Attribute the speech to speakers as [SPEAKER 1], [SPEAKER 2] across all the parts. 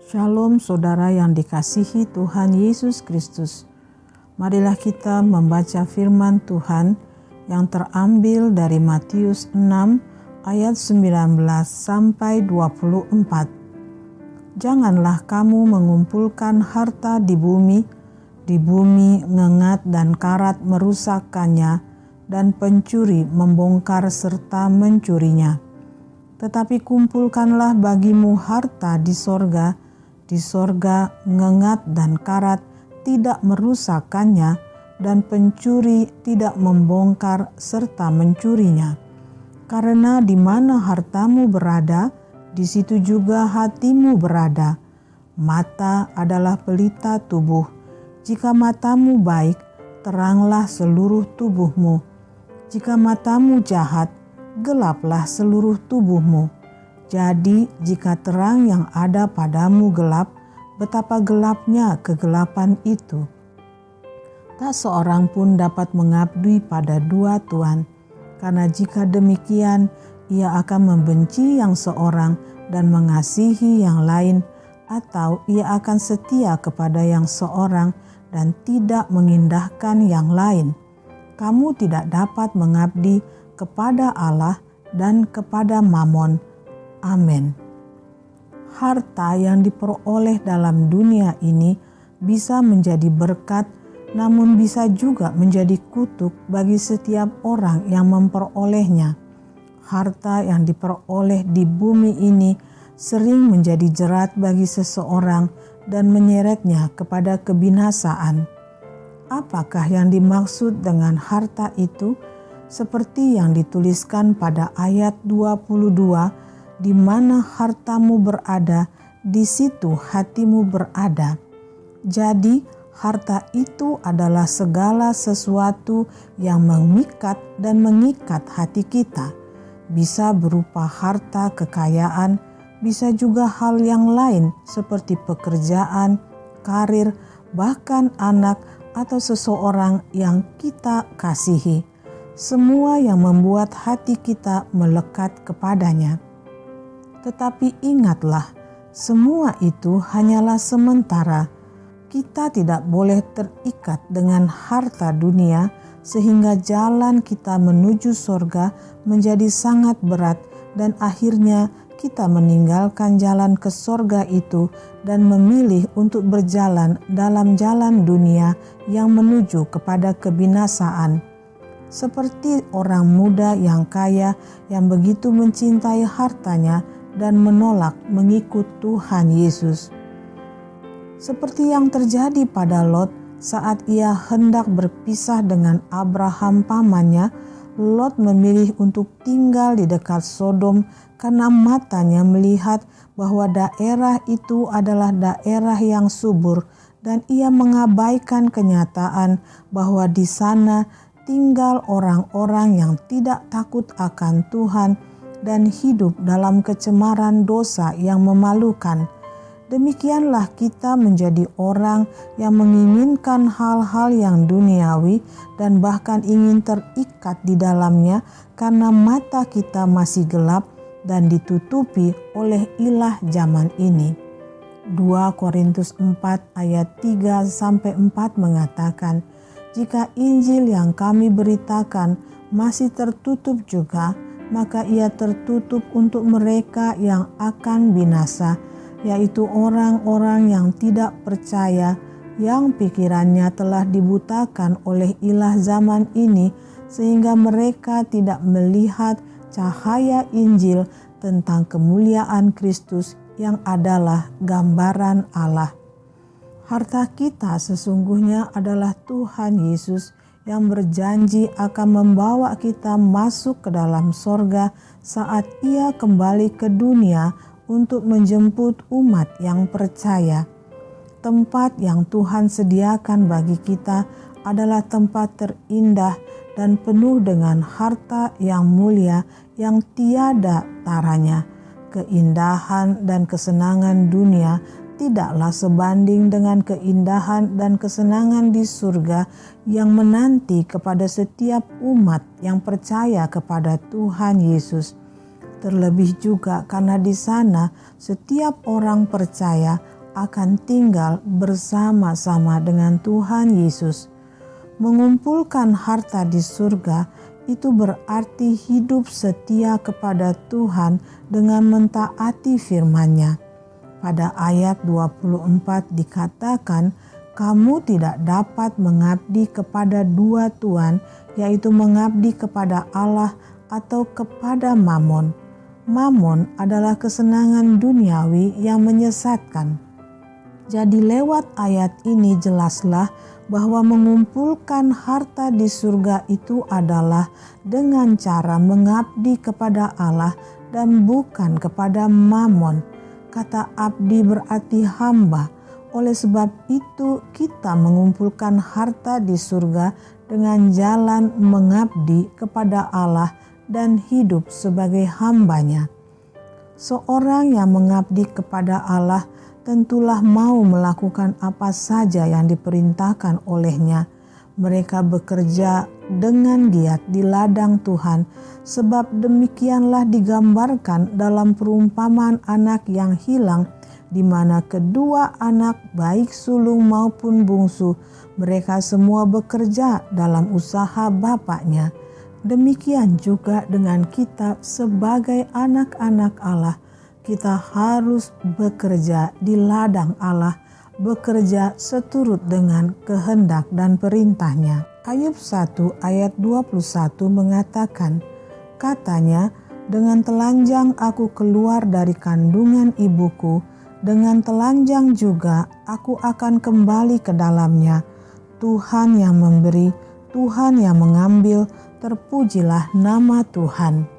[SPEAKER 1] Shalom saudara yang dikasihi Tuhan Yesus Kristus. Marilah kita membaca firman Tuhan yang terambil dari Matius 6 ayat 19 sampai 24. Janganlah kamu mengumpulkan harta di bumi ngengat dan karat merusakkannya dan pencuri membongkar serta mencurinya. Tetapi kumpulkanlah bagimu harta di sorga ngengat dan karat tidak merusakkannya dan pencuri tidak membongkar serta mencurinya. Karena di mana hartamu berada, di situ juga hatimu berada. Mata adalah pelita tubuh. Jika matamu baik, teranglah seluruh tubuhmu. Jika matamu jahat, gelaplah seluruh tubuhmu. Jadi jika terang yang ada padamu gelap, betapa gelapnya kegelapan itu. Tak seorang pun dapat mengabdi pada dua tuan, karena jika demikian ia akan membenci yang seorang dan mengasihi yang lain, atau ia akan setia kepada yang seorang dan tidak mengindahkan yang lain. Kamu tidak dapat mengabdi kepada Allah dan kepada Mamon. Amin. Harta yang diperoleh dalam dunia ini bisa menjadi berkat, namun bisa juga menjadi kutuk bagi setiap orang yang memperolehnya. Harta yang diperoleh di bumi ini sering menjadi jerat bagi seseorang dan menyeretnya kepada kebinasaan. Apakah yang dimaksud dengan harta itu? Seperti yang dituliskan pada ayat 22, di mana hartamu berada, di situ hatimu berada. Jadi, harta itu adalah segala sesuatu yang memikat dan mengikat hati kita. Bisa berupa harta kekayaan, bisa juga hal yang lain seperti pekerjaan, karir, bahkan anak atau seseorang yang kita kasihi. Semua yang membuat hati kita melekat kepadanya. Tetapi ingatlah, semua itu hanyalah sementara. Kita tidak boleh terikat dengan harta dunia sehingga jalan kita menuju sorga menjadi sangat berat dan akhirnya kita meninggalkan jalan ke sorga itu dan memilih untuk berjalan dalam jalan dunia yang menuju kepada kebinasaan. Seperti orang muda yang kaya yang begitu mencintai hartanya dan menolak mengikut Tuhan Yesus. Seperti yang terjadi pada Lot saat ia hendak berpisah dengan Abraham pamannya, Lot memilih untuk tinggal di dekat Sodom karena matanya melihat bahwa daerah itu adalah daerah yang subur dan ia mengabaikan kenyataan bahwa di sana tinggal orang-orang yang tidak takut akan Tuhan dan hidup dalam kecemaran dosa yang memalukan. Demikianlah kita menjadi orang yang menginginkan hal-hal yang duniawi dan bahkan ingin terikat di dalamnya karena mata kita masih gelap dan ditutupi oleh ilah zaman ini. 2 Korintus 4 ayat 3-4 mengatakan, jika Injil yang kami beritakan masih tertutup juga, maka ia tertutup untuk mereka yang akan binasa, yaitu orang-orang yang tidak percaya, yang pikirannya telah dibutakan oleh ilah zaman ini, sehingga mereka tidak melihat cahaya Injil tentang kemuliaan Kristus yang adalah gambaran Allah. Harta kita sesungguhnya adalah Tuhan Yesus yang berjanji akan membawa kita masuk ke dalam sorga saat ia kembali ke dunia untuk menjemput umat yang percaya. Tempat yang Tuhan sediakan bagi kita adalah tempat terindah dan penuh dengan harta yang mulia yang tiada taranya. Keindahan dan kesenangan dunia tidaklah sebanding dengan keindahan dan kesenangan di surga yang menanti kepada setiap umat yang percaya kepada Tuhan Yesus. Terlebih juga karena di sana setiap orang percaya akan tinggal bersama-sama dengan Tuhan Yesus. Mengumpulkan harta di surga itu berarti hidup setia kepada Tuhan dengan mentaati firman-Nya. Pada ayat 24 dikatakan, kamu tidak dapat mengabdi kepada dua tuan, yaitu mengabdi kepada Allah atau kepada Mamon. Mamon adalah kesenangan duniawi yang menyesatkan. Jadi lewat ayat ini jelaslah bahwa mengumpulkan harta di surga itu adalah dengan cara mengabdi kepada Allah dan bukan kepada Mamon. Kata abdi berarti hamba. Oleh sebab itu kita mengumpulkan harta di surga dengan jalan mengabdi kepada Allah dan hidup sebagai hamba-Nya. Seorang yang mengabdi kepada Allah tentulah mau melakukan apa saja yang diperintahkan oleh-Nya. Mereka bekerja dengan giat di ladang Tuhan, sebab demikianlah digambarkan dalam perumpamaan anak yang hilang, di mana kedua anak baik sulung maupun bungsu, mereka semua bekerja dalam usaha bapaknya. Demikian juga dengan kita sebagai anak-anak Allah. Kita harus bekerja di ladang Allah, bekerja seturut dengan kehendak dan perintah-Nya. Ayub 1 ayat 21 mengatakan, katanya, dengan telanjang aku keluar dari kandungan ibuku, dengan telanjang juga aku akan kembali ke dalamnya. Tuhan yang memberi, Tuhan yang mengambil, terpujilah nama Tuhan.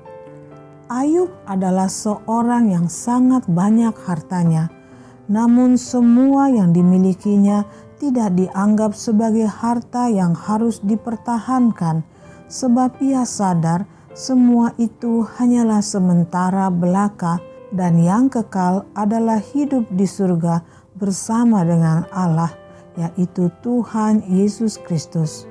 [SPEAKER 1] Ayub adalah seorang yang sangat banyak hartanya, namun semua yang dimilikinya tidak dianggap sebagai harta yang harus dipertahankan, sebab ia sadar semua itu hanyalah sementara belaka dan yang kekal adalah hidup di surga bersama dengan Allah, yaitu Tuhan Yesus Kristus.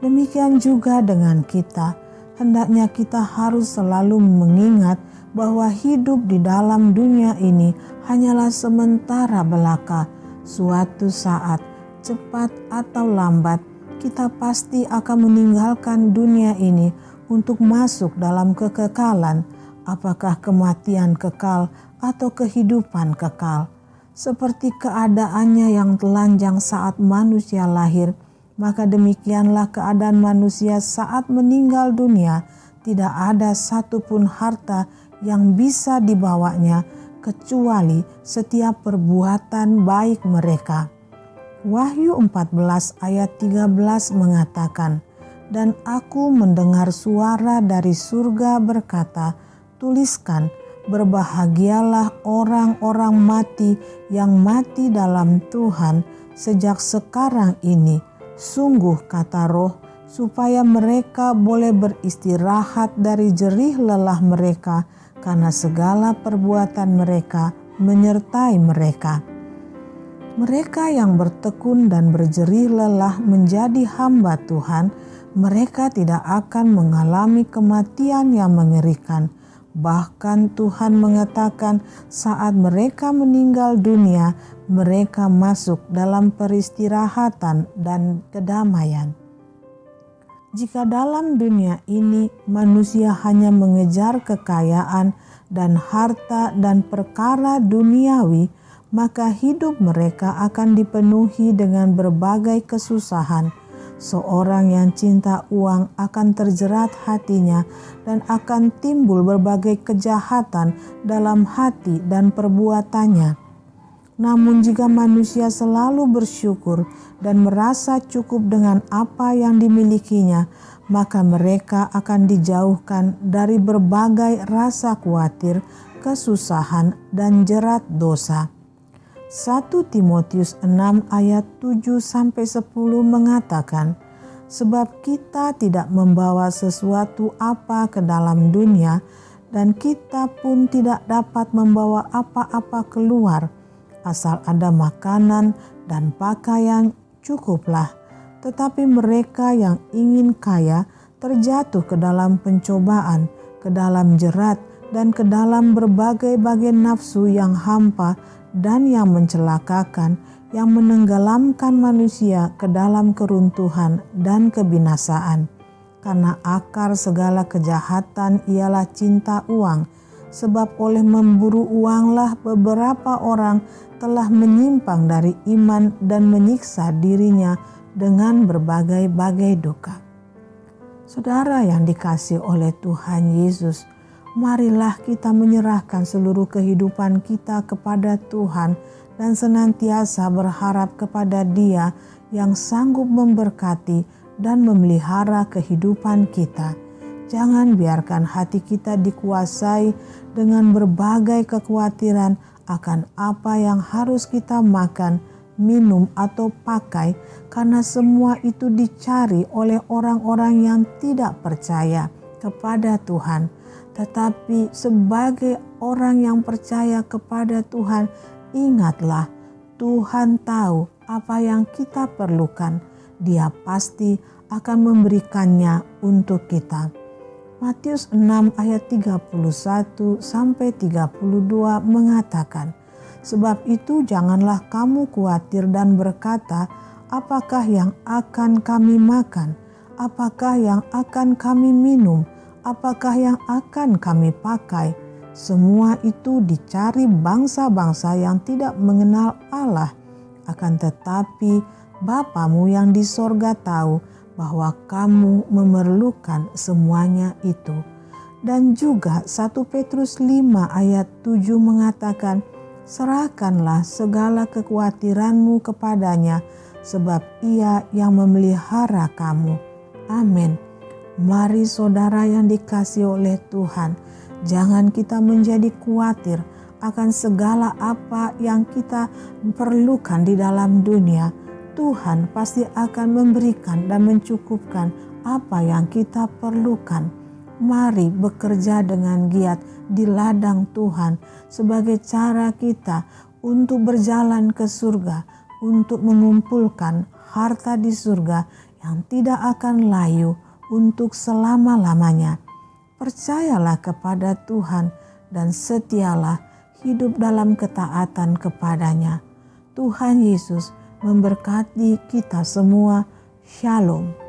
[SPEAKER 1] Demikian juga dengan kita. Hendaknya kita harus selalu mengingat bahwa hidup di dalam dunia ini hanyalah sementara belaka. Suatu saat, cepat atau lambat, kita pasti akan meninggalkan dunia ini untuk masuk dalam kekekalan, apakah kematian kekal atau kehidupan kekal. Seperti keadaannya yang telanjang saat manusia lahir, maka demikianlah keadaan manusia saat meninggal dunia. Tidak ada satupun harta yang bisa dibawanya kecuali setiap perbuatan baik mereka. Wahyu 14 ayat 13 mengatakan, dan aku mendengar suara dari surga berkata, tuliskan, berbahagialah orang-orang mati yang mati dalam Tuhan sejak sekarang ini. Sungguh kata Roh, supaya mereka boleh beristirahat dari jerih lelah mereka, karena segala perbuatan mereka menyertai mereka. Mereka yang bertekun dan berjerih lelah menjadi hamba Tuhan, mereka tidak akan mengalami kematian yang mengerikan. Bahkan Tuhan mengatakan saat mereka meninggal dunia, mereka masuk dalam peristirahatan dan kedamaian. Jika dalam dunia ini manusia hanya mengejar kekayaan dan harta dan perkara duniawi, maka hidup mereka akan dipenuhi dengan berbagai kesusahan. Seorang yang cinta uang akan terjerat hatinya dan akan timbul berbagai kejahatan dalam hati dan perbuatannya. Namun jika manusia selalu bersyukur dan merasa cukup dengan apa yang dimilikinya, maka mereka akan dijauhkan dari berbagai rasa khawatir, kesusahan, dan jerat dosa. 1 Timotius 6 ayat 7-10 mengatakan, sebab kita tidak membawa sesuatu apa ke dalam dunia, dan kita pun tidak dapat membawa apa-apa keluar, asal ada makanan dan pakaian cukuplah. Tetapi mereka yang ingin kaya terjatuh ke dalam pencobaan, ke dalam jerat, dan ke dalam berbagai-bagai nafsu yang hampa dan yang mencelakakan, yang menenggelamkan manusia ke dalam keruntuhan dan kebinasaan. Karena akar segala kejahatan ialah cinta uang, sebab oleh memburu uanglah beberapa orang telah menyimpang dari iman dan menyiksa dirinya dengan berbagai-bagai duka. Saudara yang dikasihi oleh Tuhan Yesus, marilah kita menyerahkan seluruh kehidupan kita kepada Tuhan dan senantiasa berharap kepada Dia yang sanggup memberkati dan memelihara kehidupan kita. Jangan biarkan hati kita dikuasai dengan berbagai kekhawatiran akan apa yang harus kita makan, minum, atau pakai, karena semua itu dicari oleh orang-orang yang tidak percaya kepada Tuhan. Tetapi sebagai orang yang percaya kepada Tuhan, ingatlah, Tuhan tahu apa yang kita perlukan. Dia pasti akan memberikannya untuk kita. Matius 6 ayat 31 sampai 32 mengatakan, "Sebab itu janganlah kamu khawatir dan berkata, apakah yang akan kami makan? Apakah yang akan kami minum? Apakah yang akan kami pakai? Semua itu dicari bangsa-bangsa yang tidak mengenal Allah. Akan tetapi Bapamu yang di sorga tahu bahwa kamu memerlukan semuanya itu." Dan juga 1 Petrus 5 ayat 7 mengatakan, "Serahkanlah segala kekhawatiranmu kepadanya, sebab Ia yang memelihara kamu." Amin. Mari saudara yang dikasihi oleh Tuhan, jangan kita menjadi khawatir akan segala apa yang kita perlukan di dalam dunia. Tuhan pasti akan memberikan dan mencukupkan apa yang kita perlukan. Mari bekerja dengan giat di ladang Tuhan sebagai cara kita untuk berjalan ke surga, untuk mengumpulkan harta di surga yang tidak akan layu untuk selama-lamanya. Percayalah kepada Tuhan dan setialah hidup dalam ketaatan kepadanya. Tuhan Yesus memberkati kita semua. Shalom.